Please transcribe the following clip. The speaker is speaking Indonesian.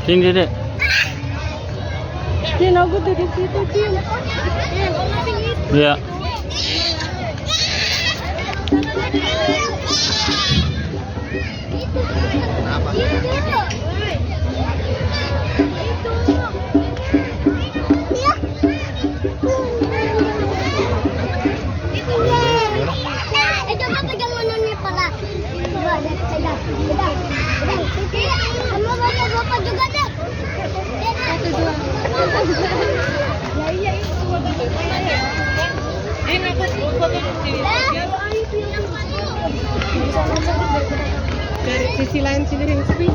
Sini dek. Cin, aku tuh di situ, Cin. Iya. Coba pegang manonnya pala. Coba deh, pegang. Sama bapak juga deh. Satu dua. Ya iya itu ini aku foto di sini. Dari sisi lain sini yang sepi.